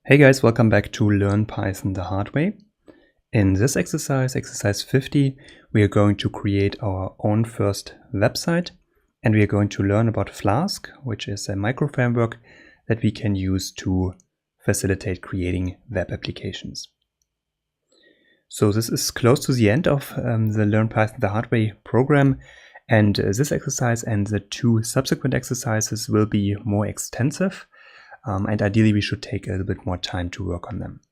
Hey guys, welcome back to Learn Python the Hard Way. In this exercise 50, we are going to create our own first website, and we are going to learn about Flask, which is a micro framework that we can use to facilitate creating web applications. So this is close to the end of the Learn Python the Hard Way program, and this exercise and the two subsequent exercises will be more extensive. And ideally we should take a little bit more time to work on them.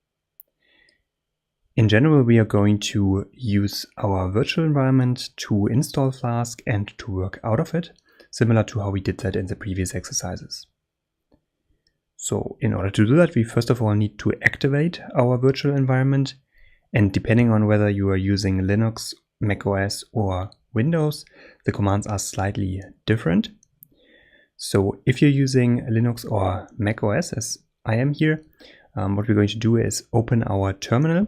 In general, we are going to use our virtual environment to install Flask and to work out of it, similar to how we did that in the previous exercises. So in order to do that, we first of all need to activate our virtual environment, and depending on whether you are using Linux, macOS or Windows, the commands are slightly different. So if you're using Linux or macOS, as I am here, what we're going to do is open our terminal,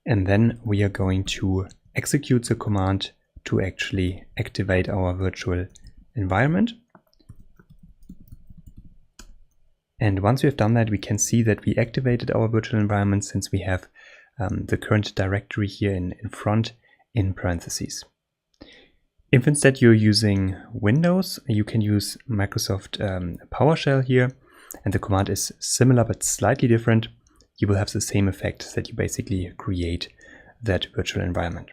and then we are going to execute the command to actually activate our virtual environment. And once we have done that, we can see that we activated our virtual environment since we have the current directory here in front in parentheses. If instead you're using Windows, you can use Microsoft PowerShell here, and the command is similar but slightly different. You will have the same effect that you basically create that virtual environment.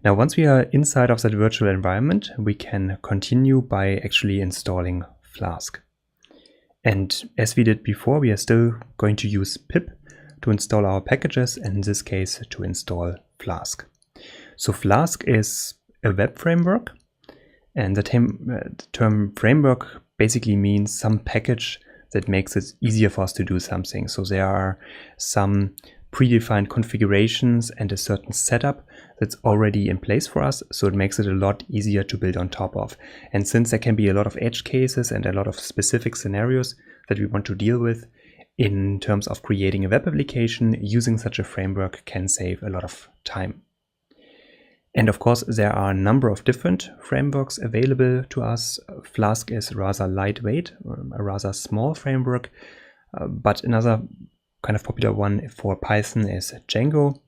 Now, once we are inside of that virtual environment, we can continue by actually installing Flask. And as we did before, we are still going to use pip to install our packages, and in this case to install Flask. So Flask is a web framework, and the term framework basically means some package that makes it easier for us to do something. So there are some predefined configurations and a certain setup that's already in place for us, so it makes it a lot easier to build on top of. And since there can be a lot of edge cases and a lot of specific scenarios that we want to deal with in terms of creating a web application, using such a framework can save a lot of time. And of course, there are a number of different frameworks available to us. Flask is rather lightweight, a rather small framework, but another kind of popular one for Python is Django,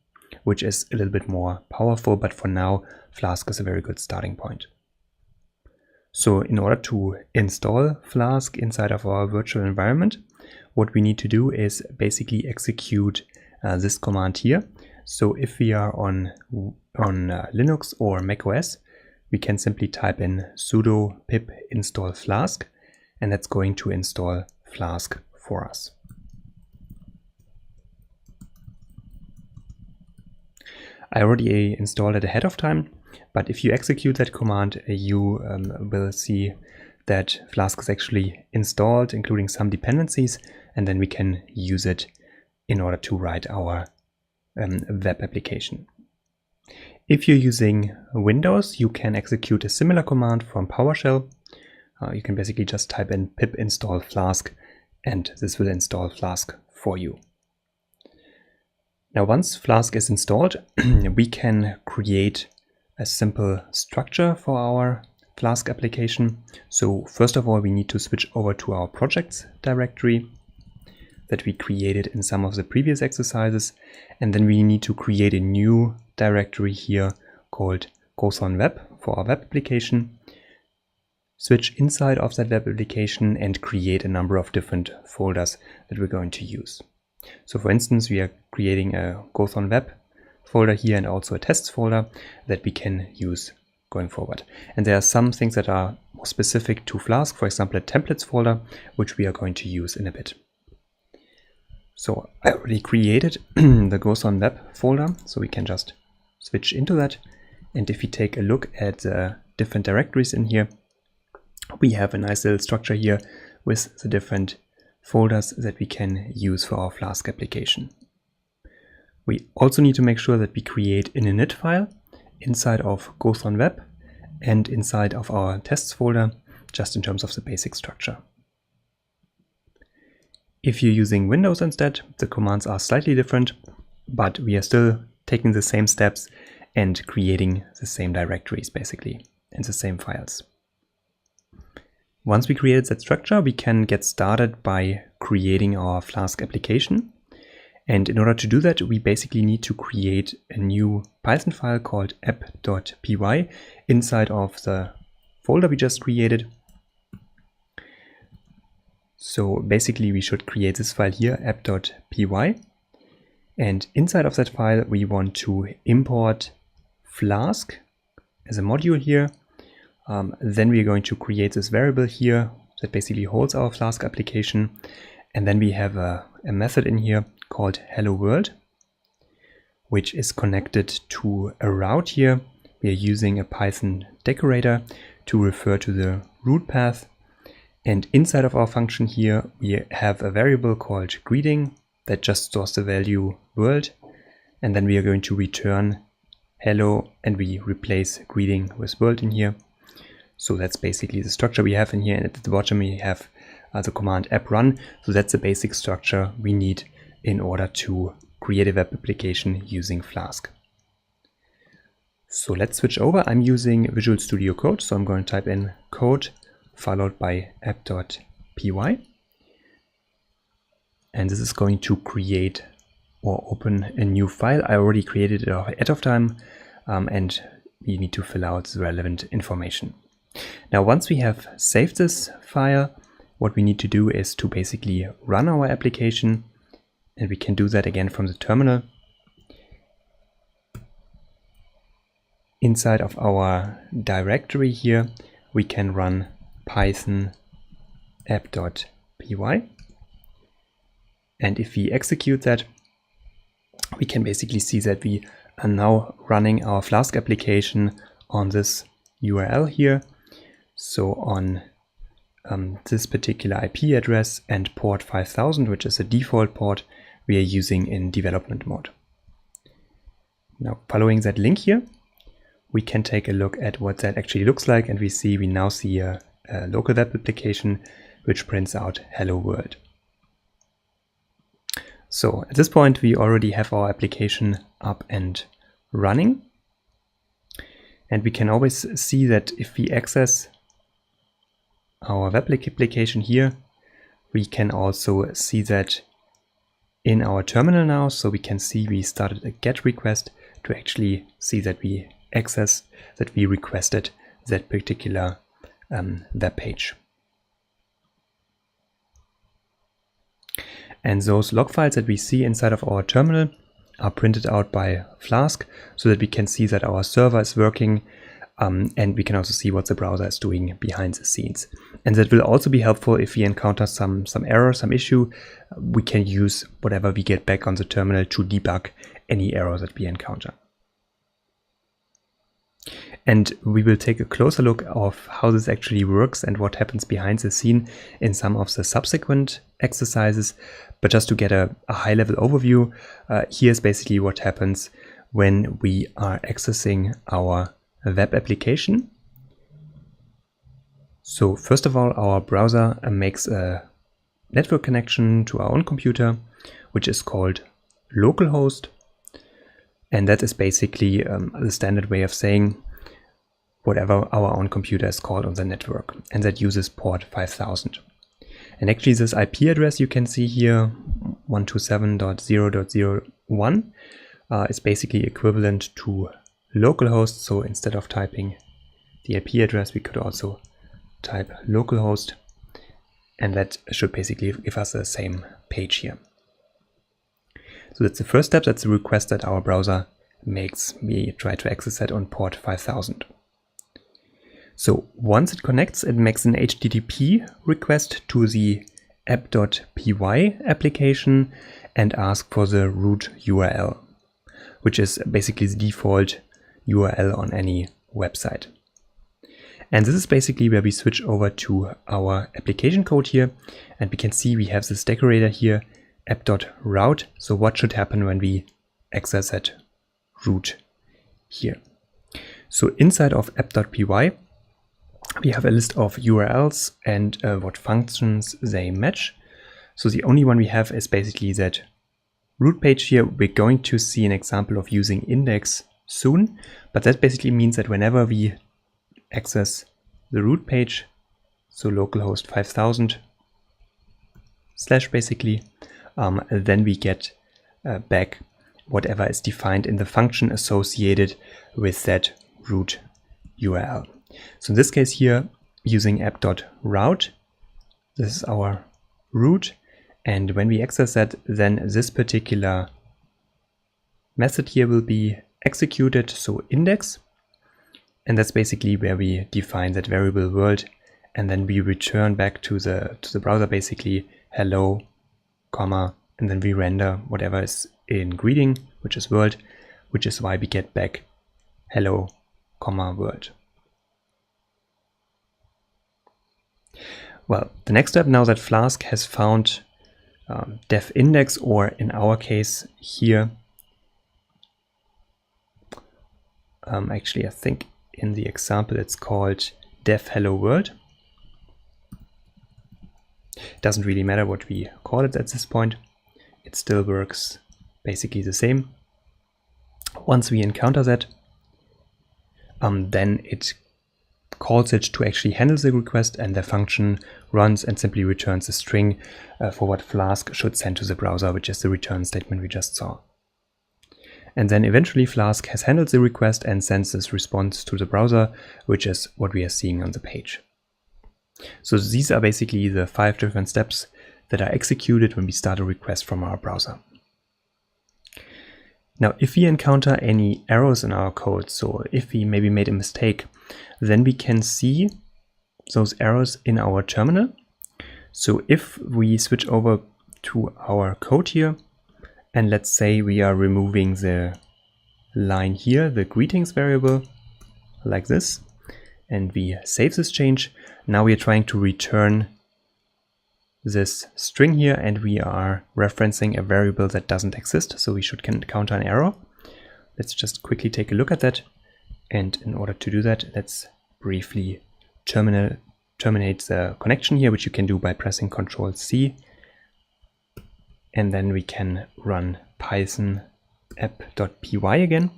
which is a little bit more powerful, but for now, Flask is a very good starting point. So in order to install Flask inside of our virtual environment, what we need to do is basically execute this command here. So if we are on Linux or macOS, we can simply type in sudo pip install Flask, and that's going to install Flask for us. I already installed it ahead of time, but if you execute that command, you will see that Flask is actually installed, including some dependencies, and then we can use it in order to write our web application. If you're using Windows, you can execute a similar command from PowerShell. You can basically just type in pip install Flask, and this will install Flask for you. Now, once Flask is installed, we can create a simple structure for our Flask application. So first of all, we need to switch over to our projects directory that we created in some of the previous exercises, and then we need to create a new directory here called goes-on-web for our web application, switch inside of that web application and create a number of different folders that we're going to use. So for instance, we are creating a goes-on-web folder here and also a tests folder that we can use going forward. And there are some things that are more specific to Flask, for example, a templates folder, which we are going to use in a bit. So I already created the goes-on-web folder, so we can just switch into that. And if we take a look at the different directories in here, we have a nice little structure here with the different folders that we can use for our Flask application. We also need to make sure that we create an init file inside of goes-on-web and inside of our tests folder, just in terms of the basic structure. If you're using Windows instead, the commands are slightly different, but we are still taking the same steps and creating the same directories basically and the same files. Once we created that structure, we can get started by creating our Flask application. And in order to do that, we basically need to create a new Python file called app.py inside of the folder we just created. So basically we should create this file here, app.py. And inside of that file, we want to import Flask as a module here. Then we are going to create this variable here that basically holds our Flask application. And then we have a method in here called hello world, which is connected to a route here. We are using a Python decorator to refer to the route path. And inside of our function here, we have a variable called greeting that just stores the value world. And then we are going to return hello, and we replace greeting with world in here. So that's basically the structure we have in here. And at the bottom, we have the command app run. So that's the basic structure we need in order to create a web application using Flask. So let's switch over. I'm using Visual Studio Code. So I'm going to type in code followed by app.py. And this is going to create or open a new file. I already created it ahead of time, and we need to fill out the relevant information. Now, once we have saved this file, what we need to do is to basically run our application, and we can do that again from the terminal. Inside of our directory here, we can run python app.py. And if we execute that, we can basically see that we are now running our Flask application on this URL here. So on this particular IP address and port 5000, which is a default port we are using in development mode. Now, following that link here, we can take a look at what that actually looks like, and we now see a local web application which prints out hello world. So at this point, we already have our application up and running. And we can always see that if we access our web application here, we can also see that in our terminal now. So we can see we started a GET request to actually see that we requested that particular web page. And those log files that we see inside of our terminal are printed out by Flask so that we can see that our server is working, and we can also see what the browser is doing behind the scenes. And that will also be helpful if we encounter some error, some issue. We can use whatever we get back on the terminal to debug any error that we encounter. And we will take a closer look of how this actually works and what happens behind the scene in some of the subsequent exercises. But just to get a high-level overview, here's basically what happens when we are accessing our web application. So first of all, our browser makes a network connection to our own computer, which is called localhost. And that is basically the standard way of saying whatever our own computer is called on the network, and that uses port 5000. And actually this IP address you can see here, 127.0.01, is basically equivalent to localhost. So instead of typing the IP address, we could also type localhost, and that should basically give us the same page here. So that's the first step. That's the request that our browser makes. We try to access that on port 5000. So once it connects, it makes an HTTP request to the app.py application and asks for the root URL, which is basically the default URL on any website. And this is basically where we switch over to our application code here, and we can see we have this decorator here, app.route. So what should happen when we access that root here? So inside of app.py, we have a list of URLs and what functions they match. So the only one we have is basically that root page here. We're going to see an example of using index soon, but that basically means that whenever we access the root page so localhost 5000 / basically, then we get back whatever is defined in the function associated with that root URL. So in this case here, using app.route, this is our root, and when we access that, then this particular method here will be executed, so index, and that's basically where we define that variable world, and then we return back to the browser basically hello, comma, and then we render whatever is in greeting, which is world, which is why we get back hello, comma, world. Well, the next step, now that Flask has found def index, or in our case here, actually I think in the example it's called def hello world. Doesn't really matter what we call it at this point. It still works basically the same. Once we encounter that, then it calls it to actually handle the request, and the function runs and simply returns a string for what Flask should send to the browser, which is the return statement we just saw. And then eventually Flask has handled the request and sends this response to the browser, which is what we are seeing on the page. So these are basically the 5 different steps that are executed when we start a request from our browser. Now, if we encounter any errors in our code, so if we maybe made a mistake, then we can see those errors in our terminal. So if we switch over to our code here, and let's say we are removing the line here, the greetings variable, like this, and we save this change, now we are trying to return this string here, and we are referencing a variable that doesn't exist, so we should encounter an error. Let's just quickly take a look at that, and in order to do that, let's briefly terminate the connection here, which you can do by pressing Ctrl+C, and then we can run Python app.py again.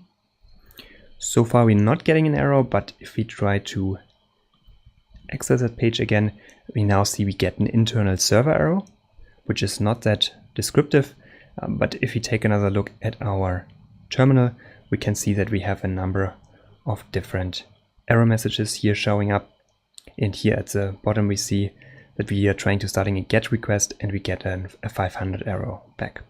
So far we're not getting an error, but if we try to access that page again, we now see we get an internal server error, which is not that descriptive, but if we take another look at our terminal, we can see that we have a number of different error messages here showing up, and here at the bottom we see that we are trying to starting a GET request, and we get a 500 error back.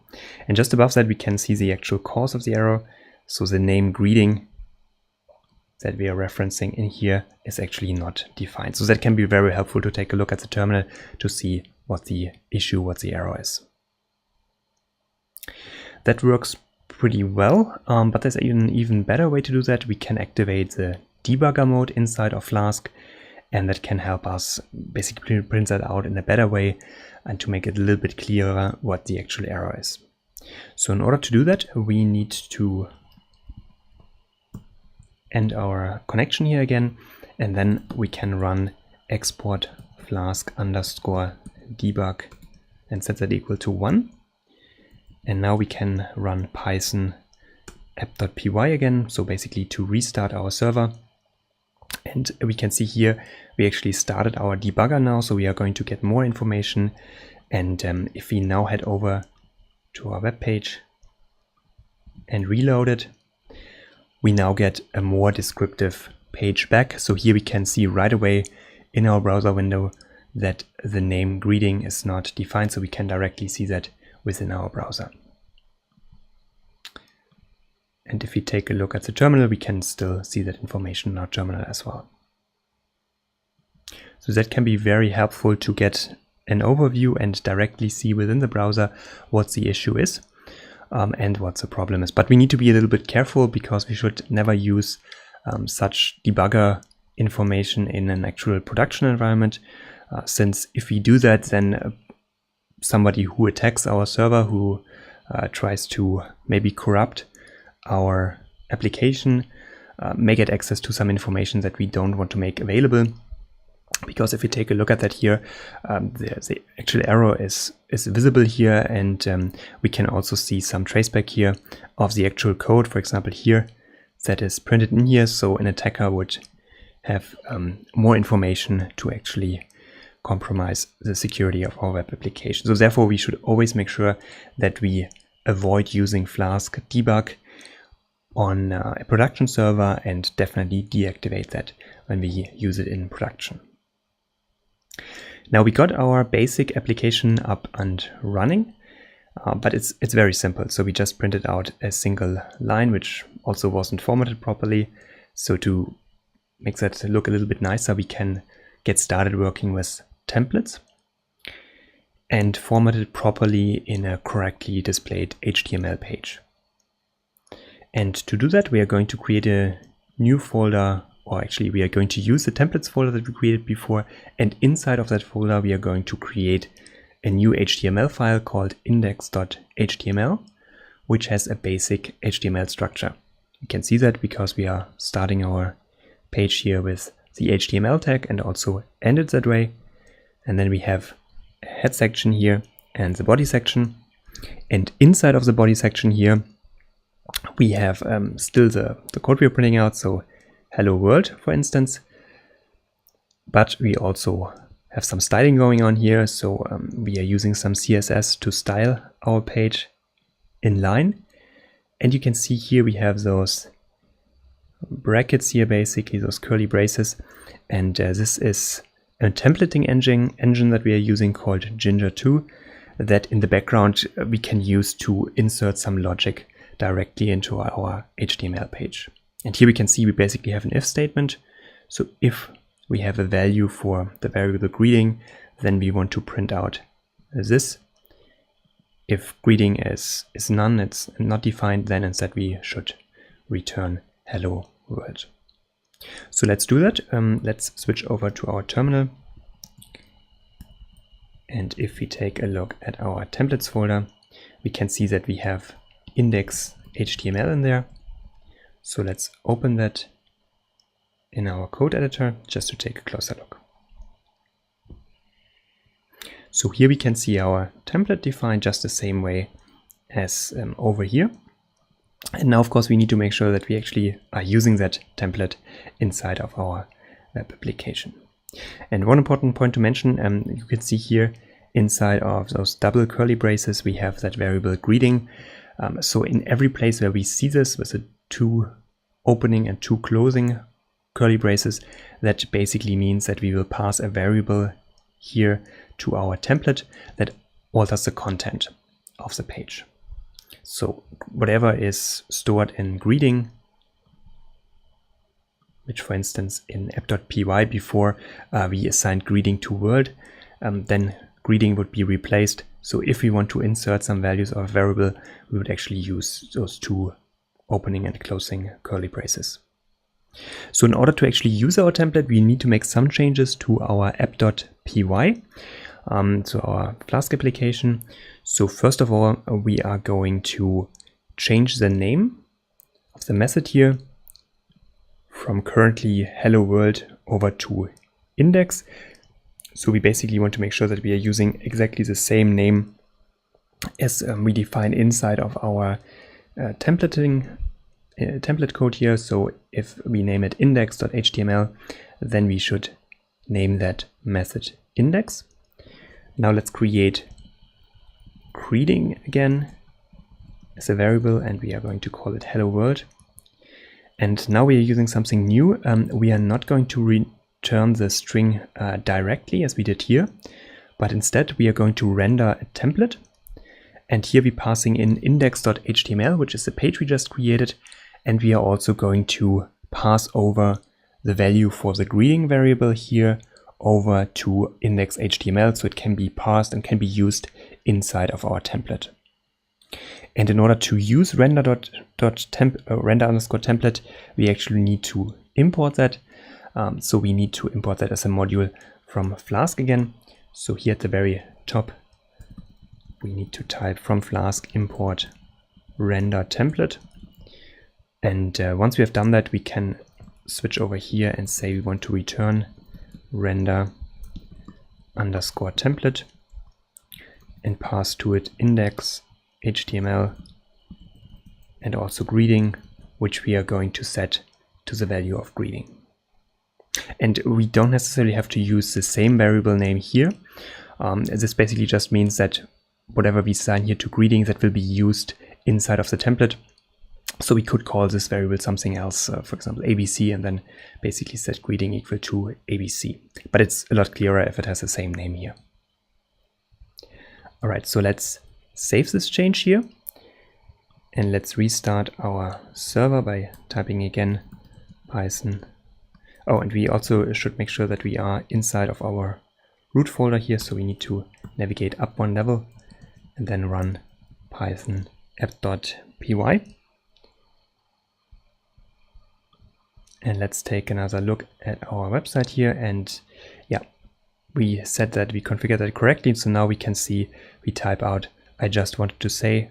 And just above that we can see the actual cause of the error, so the name greeting that we are referencing in here is actually not defined. So that can be very helpful to take a look at the terminal to see what the issue, what the error is. That works pretty well, but there's an even better way to do that. We can activate the debugger mode inside of Flask, and that can help us basically print that out in a better way and to make it a little bit clearer what the actual error is. So in order to do that, we need to end our connection here again, and then we can run export flask_debug and set that equal to 1. And now we can run Python app.py again, so basically to restart our server. And we can see here we actually started our debugger now, so we are going to get more information. And if we now head over to our web page and reload it, we now get a more descriptive page back. So here we can see right away in our browser window that the name greeting is not defined, so we can directly see that within our browser. And if we take a look at the terminal, we can still see that information in our terminal as well. So that can be very helpful to get an overview and directly see within the browser what the issue is. And what the problem is. But we need to be a little bit careful, because we should never use such debugger information in an actual production environment, since if we do that, then somebody who attacks our server, who tries to maybe corrupt our application, may get access to some information that we don't want to make available. Because if we take a look at that here, the actual error is visible here, and we can also see some traceback here of the actual code, for example here, that is printed in here. So an attacker would have more information to actually compromise the security of our web application. So therefore, we should always make sure that we avoid using Flask debug on a production server and definitely deactivate that when we use it in production. Now we got our basic application up and running, but it's very simple. So we just printed out a single line, which also wasn't formatted properly. So to make that look a little bit nicer, we can get started working with templates and format it properly in a correctly displayed HTML page. And to do that, we are going to create a new folder, or actually we are going to use the templates folder that we created before, and inside of that folder we are going to create a new HTML file called index.html, which has a basic HTML structure. You can see that because we are starting our page here with the HTML tag and also end it that way. And then we have a head section here and the body section. And inside of the body section here, we have still the code we are printing out, so hello world, for instance. But we also have some styling going on here. So we are using some CSS to style our page in line. And you can see here we have those brackets here, basically those curly braces. And this is a templating engine that we are using called Jinja 2, that in the background we can use to insert some logic directly into our HTML page. And here we can see we basically have an if statement. So if we have a value for the variable greeting, then we want to print out this. If greeting is none, it's not defined, then instead we should return hello world. So let's do that. Let's switch over to our terminal. And if we take a look at our templates folder, we can see that we have index.html in there. So let's open that in our code editor just to take a closer look. So here we can see our template defined just the same way as over here. And now, of course, we need to make sure that we actually are using that template inside of our web application. And one important point to mention, you can see here inside of those double curly braces, we have that variable greeting. So in every place where we see this with the 2 opening and 2 closing curly braces, that basically means that we will pass a variable here to our template that alters the content of the page. So whatever is stored in greeting, which for instance in app.py before we assigned greeting to world, then greeting would be replaced. So if we want to insert some values of a variable, we would actually use those 2 opening and closing curly braces. So in order to actually use our template, we need to make some changes to our app.py, to our Flask application. So first of all, we are going to change the name of the method here from currently hello world over to index. So we basically want to make sure that we are using exactly the same name as we define inside of our template code here. So if we name it index.html, then we should name that method index. Now let's create greeting again as a variable, and we are going to call it hello world. And now we are using something new. We are not going to return the string directly as we did here, but instead we are going to render a template. And here we're passing in index.html, which is the page we just created. And we are also going to pass over the value for the greeting variable here over to index.html, so it can be parsed and can be used inside of our template. And in order to use render_template, we actually need to import that. So we need to import that as a module from Flask again. So here at the very top, we need to type from Flask import render template. And once we have done that, we can switch over here and say we want to return render_template and pass to it index.html and also greeting, which we are going to set to the value of greeting. And we don't necessarily have to use the same variable name here. This basically just means that whatever we assign here to greeting, that will be used inside of the template. So we could call this variable something else, for example, ABC, and then basically set greeting equal to ABC. But it's a lot clearer if it has the same name here. All right, so let's save this change here. And let's restart our server by typing again Python. Oh, and we also should make sure that we are inside of our root folder here. So we need to navigate up one level and then run Python app.py. And let's take another look at our website here. And yeah, we said that we configured that correctly. So now we can see we type out, I just wanted to say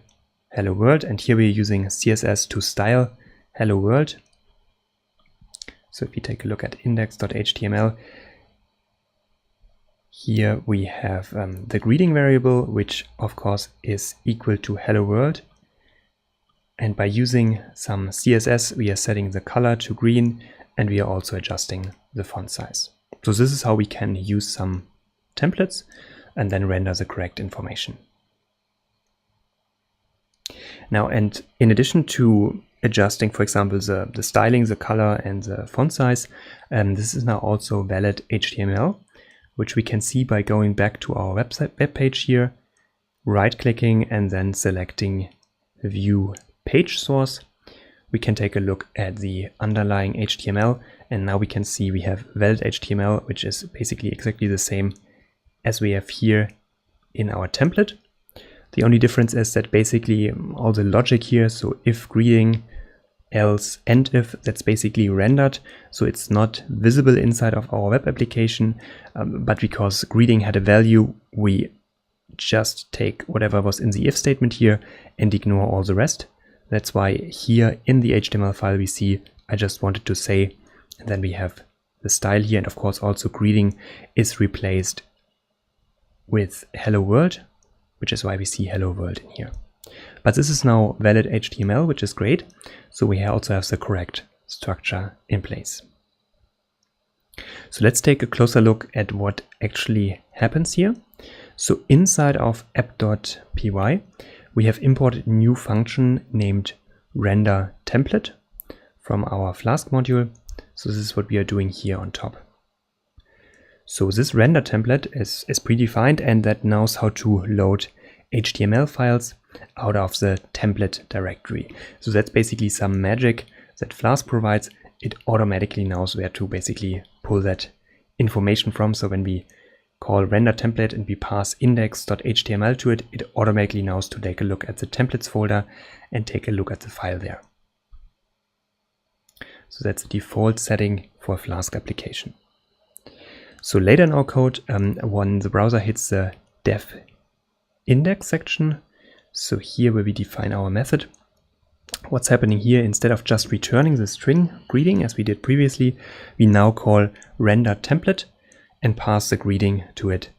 hello world. And here we're using CSS to style hello world. So if you take a look at index.html, here we have the greeting variable, which of course is equal to hello world. And by using some CSS, we are setting the color to green, and we are also adjusting the font size. So this is how we can use some templates and then render the correct information. Now, and in addition to adjusting, for example, the styling, the color, and the font size, this is now also valid HTML, which we can see by going back to our web page here, right-clicking, and then selecting View Page Source. We can take a look at the underlying HTML, and now we can see we have valid HTML, which is basically exactly the same as we have here in our template. The only difference is that basically all the logic here, so if greeting, else, and if, that's basically rendered, so it's not visible inside of our web application, but because greeting had a value, we just take whatever was in the if statement here and ignore all the rest. That's why here in the HTML file we see I just wanted to say, and then we have the style here, and of course also greeting is replaced with hello world, which is why we see hello world in here. But this is now valid HTML, which is great. So we also have the correct structure in place. So let's take a closer look at what actually happens here. So inside of app.py, we have imported a new function named render template from our Flask module. So this is what we are doing here on top. So this render template is predefined, and that knows how to load HTML files out of the template directory. So that's basically some magic that Flask provides. It automatically knows where to basically pull that information from. So when we call render template and we pass index.html to it, it automatically knows to take a look at the templates folder and take a look at the file there. So that's the default setting for a Flask application. So later in our code, when the browser hits the dev index section, so here where we define our method, what's happening here, instead of just returning the string greeting as we did previously, we now call render template and pass the greeting to it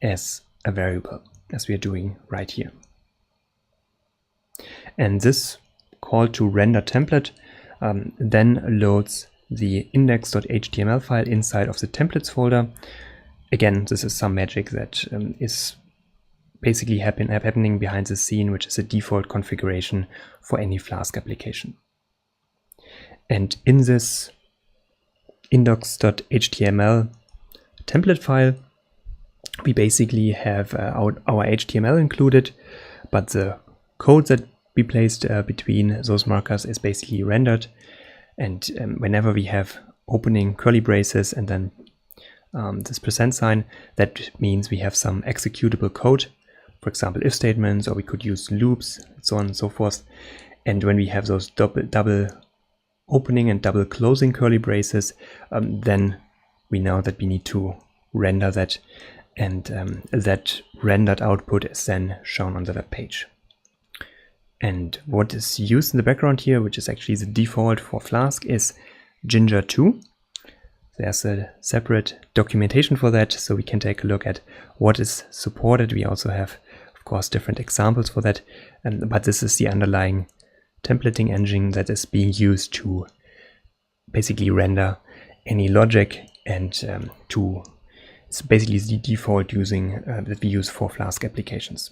as a variable, as we are doing right here. And this call to render template then loads the index.html file inside of the templates folder. Again, this is some magic that is basically happening behind the scene, which is a default configuration for any Flask application. And in this index.html template file, we basically have our HTML included, but the code that we placed between those markers is basically rendered. And whenever we have opening curly braces and then this % sign, that means we have some executable code, for example, if statements, or we could use loops, and so on and so forth. And when we have those double opening and double closing curly braces, then we know that we need to render that, and that rendered output is then shown on the web page. And what is used in the background here, which is actually the default for Flask, is Jinja 2. There's a separate documentation for that, so we can take a look at what is supported. We also have, of course, different examples for that, but this is the underlying templating engine that is being used to basically render any logic and it's basically the default that we use for Flask applications.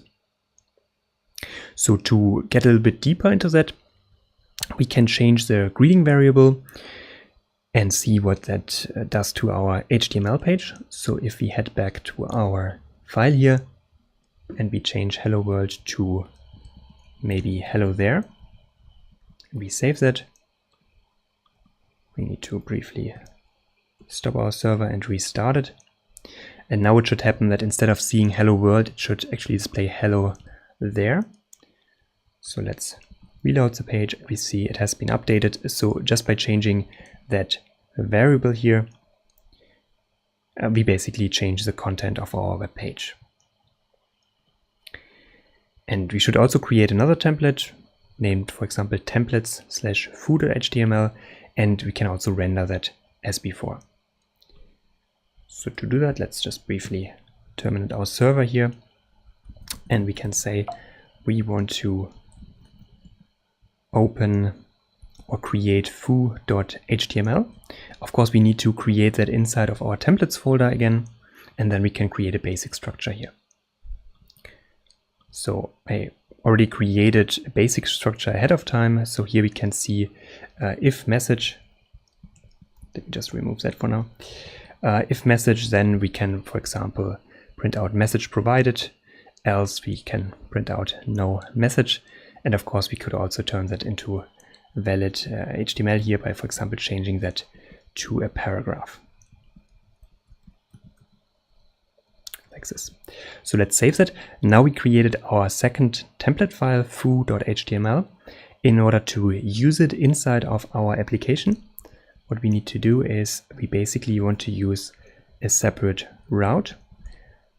So to get a little bit deeper into that, we can change the greeting variable and see what that does to our HTML page. So if we head back to our file here and we change hello world to maybe hello there, we save that. We need to briefly stop our server and restart it. And now it should happen that instead of seeing hello world, it should actually display hello there. So let's reload the page. We see it has been updated. So just by changing that variable here, we basically change the content of our web page. And we should also create another template named, for example, templates/foo.html, and we can also render that as before. So to do that, let's just briefly terminate our server here, and we can say we want to open or create foo.html. Of course, we need to create that inside of our templates folder again, and then we can create a basic structure here. So I already created a basic structure ahead of time. So here we can see if message. Let me just remove that for now. If message, then we can, for example, print out message provided, else we can print out no message. And of course, we could also turn that into valid HTML here by, for example, changing that to a paragraph. Like this. So let's save that. Now we created our second template file, foo.html. In order to use it inside of our application, what we need to do is we basically want to use a separate route.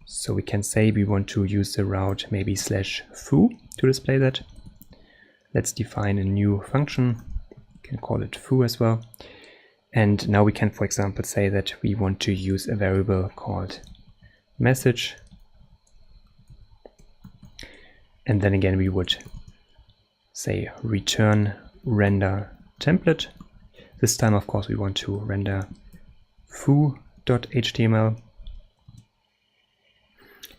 So we can say we want to use the route maybe /foo to display that. Let's define a new function. We can call it foo as well. And now we can, for example, say that we want to use a variable called message. And then again, we would say return render template. This time, of course, we want to render foo.html.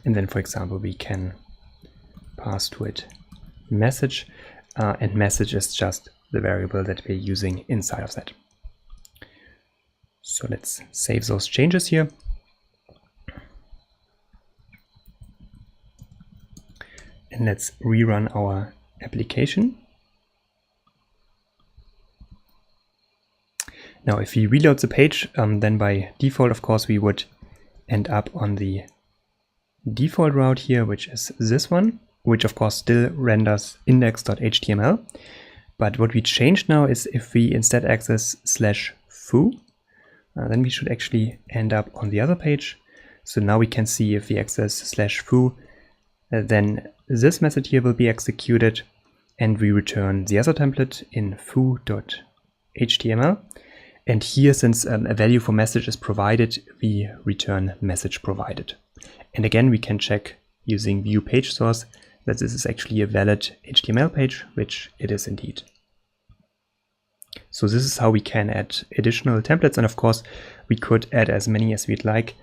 And then, for example, we can pass to it message, and message is just the variable that we're using inside of that. So let's save those changes here. And let's rerun our application. Now, if we reload the page, then by default, of course, we would end up on the default route here, which is this one, which of course still renders index.html. But what we changed now is if we instead access /foo, then we should actually end up on the other page. So now we can see if we access /foo, then this method here will be executed and we return the other template in foo.html. And here, since a value for message is provided, we return message provided. And again, we can check using view page source that this is actually a valid HTML page, which it is indeed. So this is how we can add additional templates. And of course, we could add as many as we'd like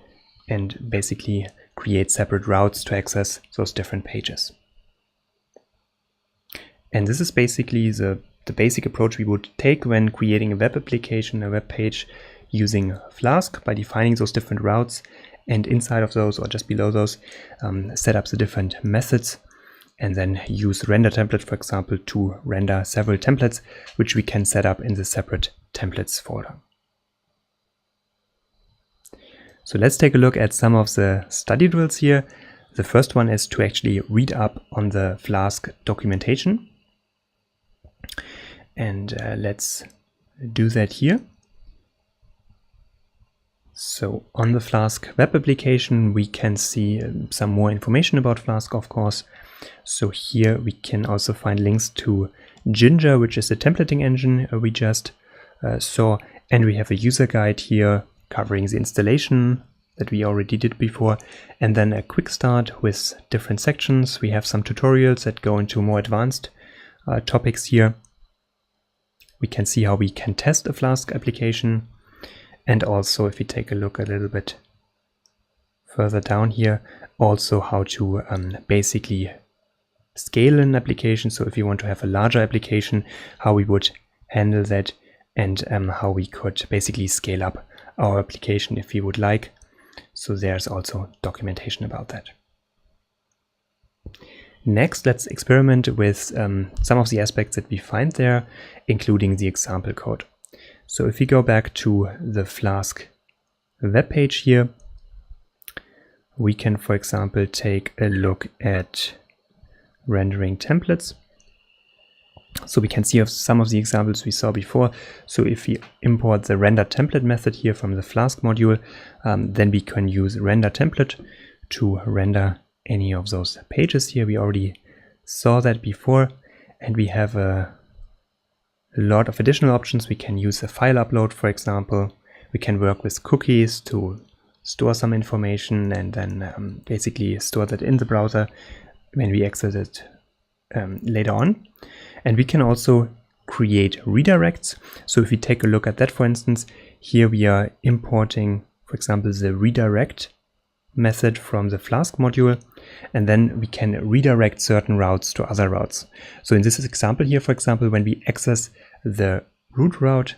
and basically create separate routes to access those different pages. And this is basically the basic approach we would take when creating a web application, a web page using Flask, by defining those different routes, and inside of those or just below those, set up the different methods, and then use render template, for example, to render several templates, which we can set up in the separate templates folder. So let's take a look at some of the study drills here. The first one is to actually read up on the Flask documentation. And let's do that here. So on the Flask web application, we can see some more information about Flask, of course. So here we can also find links to Jinja, which is the templating engine we just saw. And we have a user guide here covering the installation that we already did before. And then a quick start with different sections. We have some tutorials that go into more advanced topics here. We can see how we can test a Flask application. And also, if we take a look a little bit further down here, also how to basically scale an application. So if you want to have a larger application, how we would handle that, and how we could basically scale up our application if we would like. So there's also documentation about that. Next, let's experiment with some of the aspects that we find there, including the example code. So if we go back to the Flask web page here, we can, for example, take a look at rendering templates. So we can see some of the examples we saw before. So if we import the render template method here from the Flask module, then we can use render template to render any of those pages here. We already saw that before, and we have a lot of additional options. We can use a file upload, for example. We can work with cookies to store some information and then basically store that in the browser when we access it later on. And we can also create redirects. So if we take a look at that, for instance, here we are importing, for example, the redirect method from the Flask module, and then we can redirect certain routes to other routes. So in this example here, for example, when we access the root route,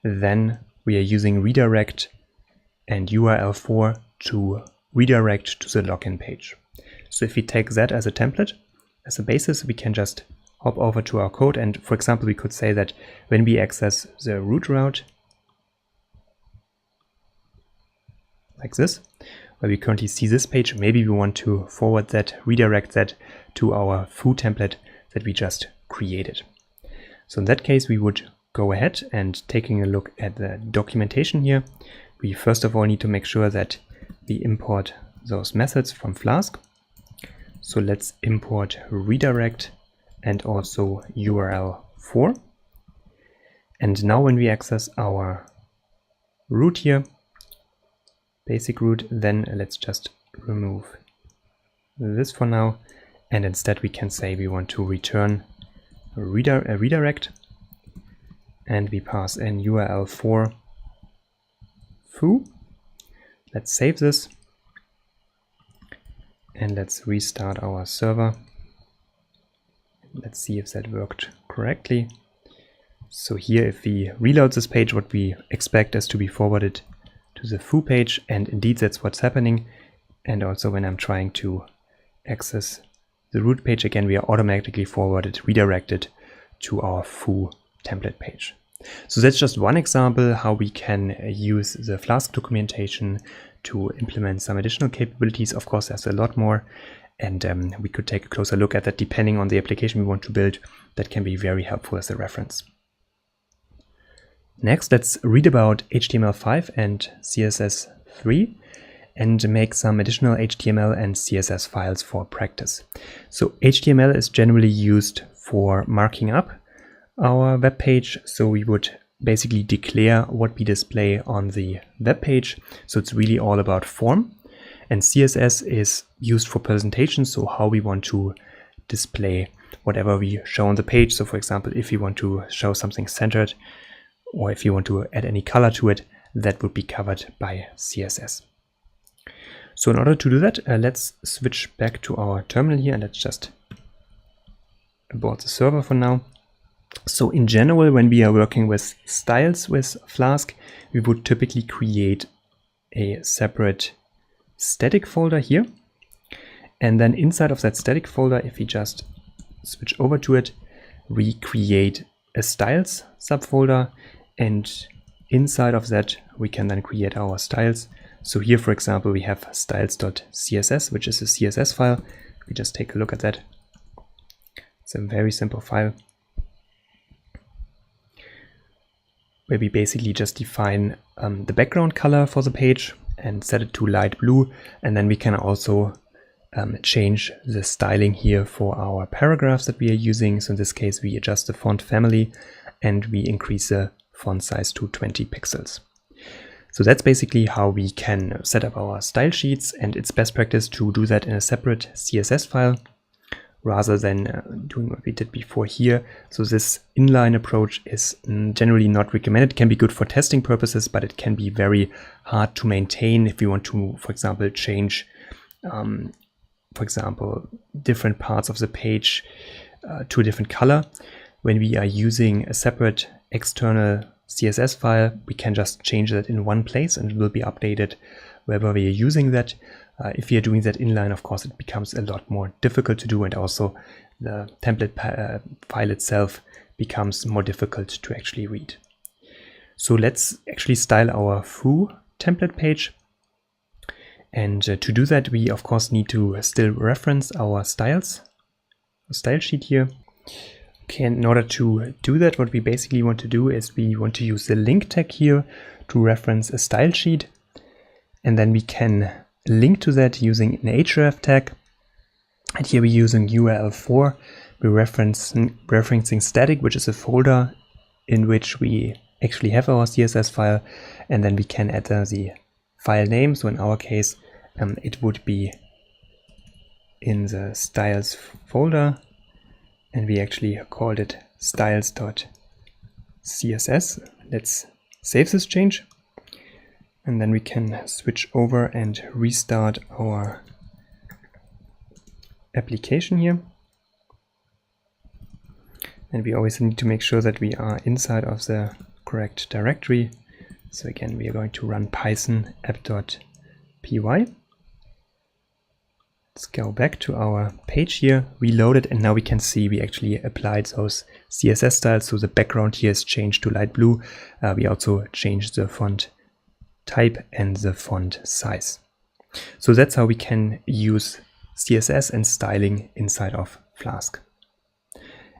then we are using redirect and URL4 to redirect to the login page. So if we take that as a template, as a basis, we can just hop over to our code, and for example, we could say that when we access the root route, like this, where we currently see this page, maybe we want to forward that, redirect that to our foo template that we just created. So in that case, we would go ahead and taking a look at the documentation here. We first of all need to make sure that we import those methods from Flask. So let's import redirect and also URL4. And now when we access our root here, basic root, then let's just remove this for now. And instead we can say we want to return a redirect, and we pass in URL4 foo. Let's save this and let's restart our server. Let's see if that worked correctly. So here, if we reload this page, what we expect is to be forwarded to the foo page, and indeed that's what's happening. And also when I'm trying to access the root page again, we are automatically forwarded, redirected to our foo template page. So that's just one example how we can use the Flask documentation to implement some additional capabilities. Of course, there's a lot more, and we could take a closer look at that depending on the application we want to build. That can be very helpful as a reference. Next, let's read about HTML5 and CSS3 and make some additional HTML and CSS files for practice. So HTML is generally used for marking up our web page. So we would basically declare what we display on the web page. So it's really all about form. And CSS is used for presentation, so how we want to display whatever we show on the page. So for example, if you want to show something centered, or if you want to add any color to it, that would be covered by CSS. So in order to do that, let's switch back to our terminal here, and let's just abort the server for now. So in general, when we are working with styles with Flask, we would typically create a separate static folder here. And then inside of that static folder, if we just switch over to it, we create a styles subfolder. And inside of that, we can then create our styles. So here, for example, we have styles.css, which is a CSS file. We just take a look at that. It's a very simple file where we basically just define the background color for the page and set it to light blue. And then we can also change the styling here for our paragraphs that we are using. So in this case, we adjust the font family and we increase the font size to 20 pixels. So that's basically how we can set up our style sheets, and it's best practice to do that in a separate CSS file rather than doing what we did before here. So this inline approach is generally not recommended. It can be good for testing purposes, but it can be very hard to maintain if you want to, for example, change, for example, different parts of the page to a different color. When we are using a separate external CSS file, we can just change that in one place and it will be updated wherever we are using that. If you are doing that inline, of course, it becomes a lot more difficult to do, and also the template file itself becomes more difficult to actually read. So let's actually style our foo template page. And to do that, we of course need to still reference our styles, the style sheet here. Okay, and in order to do that, what we basically want to do is we want to use the link tag here to reference a style sheet. And then we can link to that using an href tag. And here we're using URL4. We're referencing static, which is a folder in which we actually have our CSS file. And then we can add the file name. So in our case, it would be in the styles folder. And we actually called it styles.css. Let's save this change. And then we can switch over and restart our application here. And we always need to make sure that we are inside of the correct directory. So again, we are going to run python app.py. Let's go back to our page here, reload it, and now we can see we actually applied those CSS styles. So the background here is changed to light blue. We also changed the font type and the font size. So that's how we can use CSS and styling inside of Flask.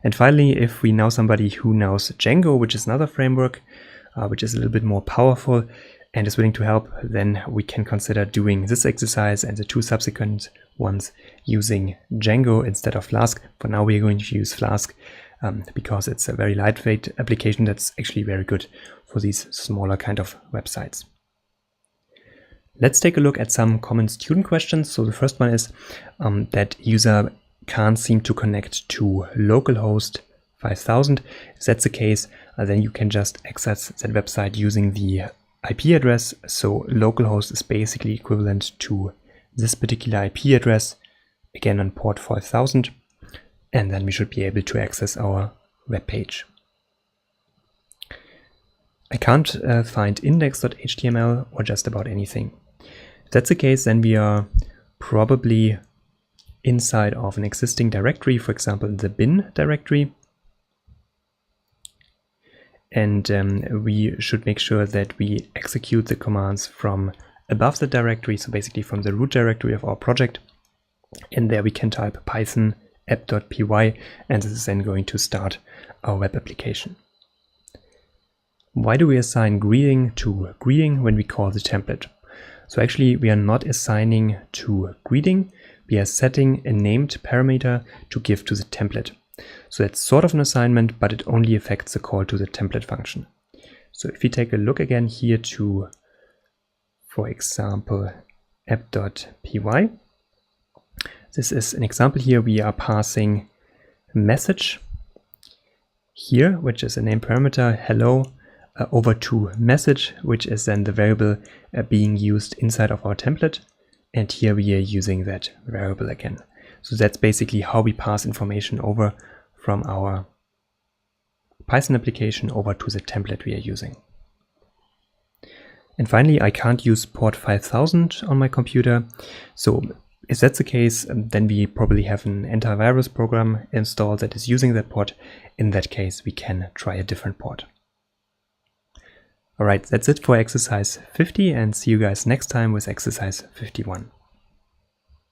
And finally, if we know somebody who knows Django, which is another framework, which is a little bit more powerful and is willing to help, then we can consider doing this exercise and the two subsequent ones using Django instead of Flask. For now, we are going to use Flask because it's a very lightweight application that's actually very good for these smaller kind of websites. Let's take a look at some common student questions. So the first one is that user can't seem to connect to localhost 5000. If that's the case, then you can just access that website using the IP address. So localhost is basically equivalent to this particular IP address, again on port 5000, and then we should be able to access our web page. I can't find index.html or just about anything. If that's the case, then we are probably inside of an existing directory, for example, the bin directory. And we should make sure that we execute the commands from above the directory, so basically from the root directory of our project. And there we can type python app.py, and this is then going to start our web application. Why do we assign greeting to greeting when we call the template? So actually we are not assigning to greeting, we are setting a named parameter to give to the template. So that's sort of an assignment, but it only affects the call to the template function. So if we take a look again here to, for example, app.py, this is an example here. We are passing a message here, which is a name parameter, hello, over to message, which is then the variable being used inside of our template. And here we are using that variable again. So that's basically how we pass information over from our Python application over to the template we are using. And finally, I can't use port 5000 on my computer. So if that's the case, then we probably have an antivirus program installed that is using that port. In that case, we can try a different port. All right, that's it for exercise 50, and see you guys next time with exercise 51.